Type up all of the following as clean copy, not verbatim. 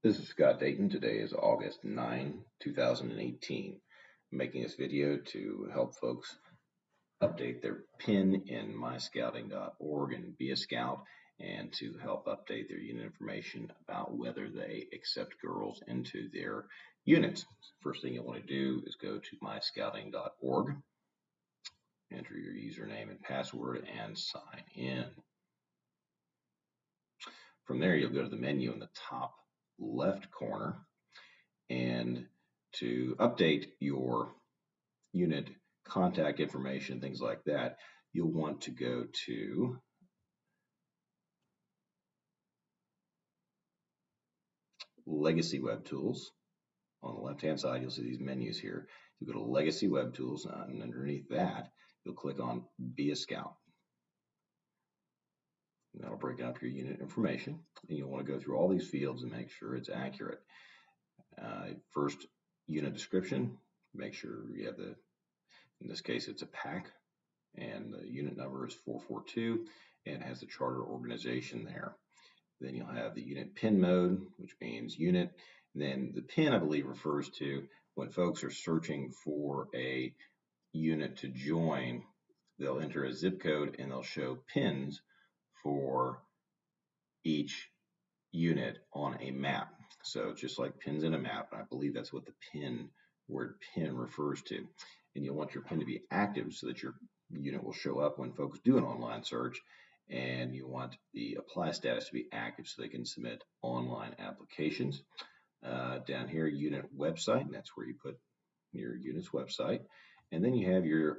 This is Scott Dayton. Today is August 9, 2018. I'm making this video to help folks update their PIN in myscouting.org and be a scout, and to help update their unit information about whether they accept girls into their units. First thing you'll want to do is go to myscouting.org, enter your username and password, and sign in. From there, you'll go to the menu in the top left corner, and to update your unit contact information, things like that, you'll want to go to Legacy Web Tools. On the left hand side, you'll see these menus here. You go to Legacy Web Tools, and underneath that, you'll click on Be a Scout. And that'll break out your unit information, and you'll want to go through all these fields and make sure it's accurate. First, unit description. Make sure you have in this case, it's a pack, and the unit number is 442, and it has the charter organization there. Then you'll have the unit PIN mode, which means unit. And then the PIN, I believe, refers to when folks are searching for a unit to join, they'll enter a zip code and they'll show pins for each unit on a map. So just like pins in a map, I believe that's what the word PIN refers to. And you'll want your PIN to be active so that your unit will show up when folks do an online search, and you want the apply status to be active so they can submit online applications. Down here, unit website, and that's where you put your unit's website. And then you have your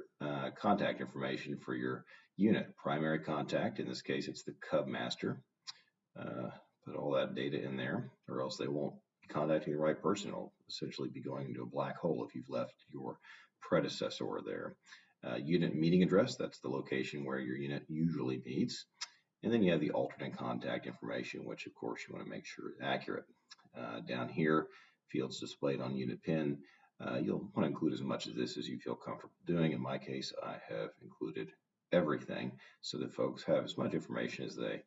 contact information for your unit. Primary contact, in this case, it's the Cub Master. Put all that data in there, or else they won't be contacting the right person. It'll essentially be going into a black hole if you've left your predecessor there. Unit meeting address, that's the location where your unit usually meets. And then you have the alternate contact information, which of course you want to make sure is accurate. Down here, fields displayed on unit PIN. You'll want to include as much of this as you feel comfortable doing. In my case, I have included everything so that folks have as much information as they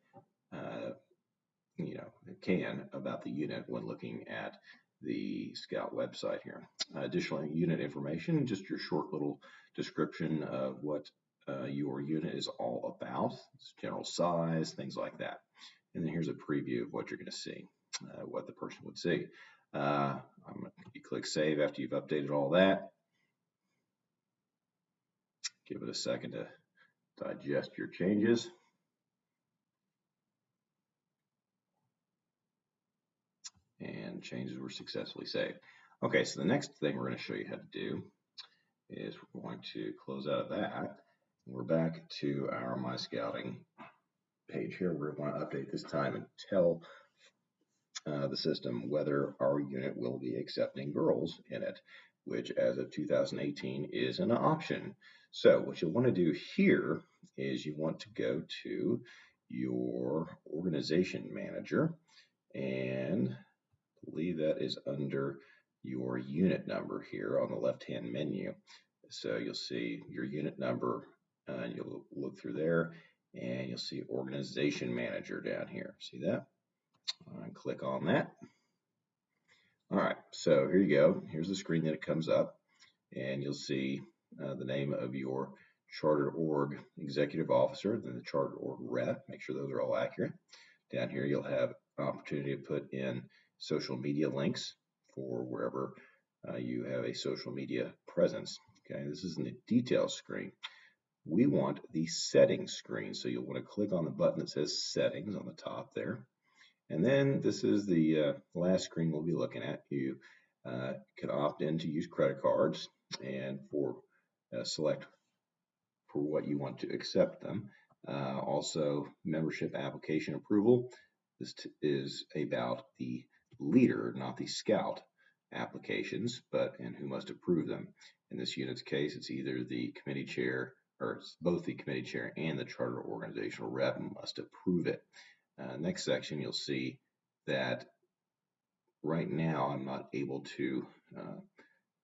can about the unit when looking at the Scout website here. Additional unit information, just your short little description of what your unit is all about, its general size, things like that. And then here's a preview of what you're going to see, what the person would see. You click Save after you've updated all that. Give it a second to digest your changes. And changes were successfully saved. Okay, so the next thing we're going to show you how to do is we're going to close out of that. We're back to our My Scouting page here. We're going to update this time and tell the system whether our unit will be accepting girls in it, which as of 2018 is an option. So what you'll want to do here is you want to go to your organization manager, and I believe that is under your unit number here on the left-hand menu. So you'll see your unit number, and you'll look through there, and you'll see Organization Manager down here. See that? And click on that. All right, so here you go. Here's the screen that it comes up, and you'll see the name of your Charter Org Executive Officer, then the Charter Org Rep. Make sure those are all accurate. Down here, you'll have an opportunity to put in social media links for wherever you have a social media presence. Okay, this is in the details screen. We want the settings screen, so you'll want to click on the button that says settings on the top there. And then this is the last screen we'll be looking at. You can opt in to use credit cards, and for select for what you want to accept them. Also, membership application approval. This is about the leader, not the scout applications, and who must approve them. In this unit's case, it's either the committee chair, or it's both the committee chair and the charter organizational rep must approve it. Next section, you'll see that right now I'm not able to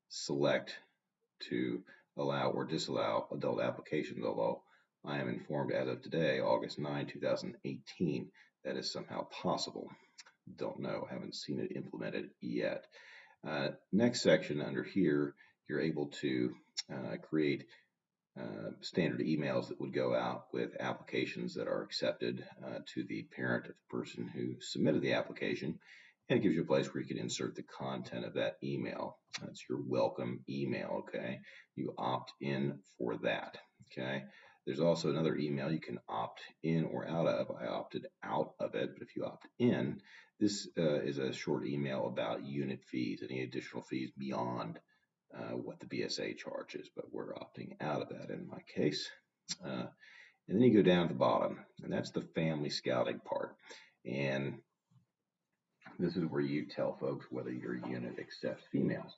select to allow or disallow adult applications, although I am informed as of today, August 9, 2018, that is somehow possible. don't know, haven't seen it implemented yet. Next section under here, you're able to create standard emails that would go out with applications that are accepted to the parent of the person who submitted the application. And it gives you a place where you can insert the content of that email. That's your welcome email, okay? You opt in for that, okay? There's also another email you can opt in or out of. I opted out of it, but if you opt in, this is a short email about unit fees, any additional fees beyond what the BSA charges, but we're opting out of that in my case. And then you go down to the bottom, and that's the family scouting part. And this is where you tell folks whether your unit accepts females.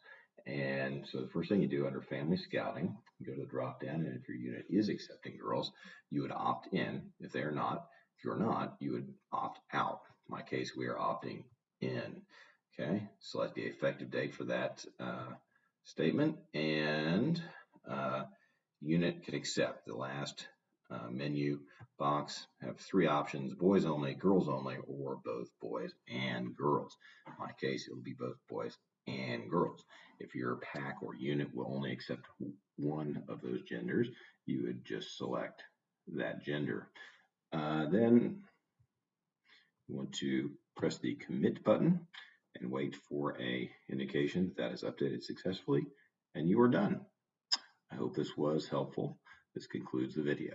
And so the first thing you do under family scouting, you go to the drop down, and if your unit is accepting girls, you would opt in. If they're not, if you're not, you would opt out. In my case, we are opting in. Okay, select the effective date for that statement, and unit can accept. The last menu box have three options: boys only, girls only, or both boys and girls. In my case, it'll be both boys and girls. If your pack or unit will only accept one of those genders, you would just select that gender. Then you want to press the commit button and wait for a indication that is updated successfully, and you are done. I hope this was helpful. This concludes the video.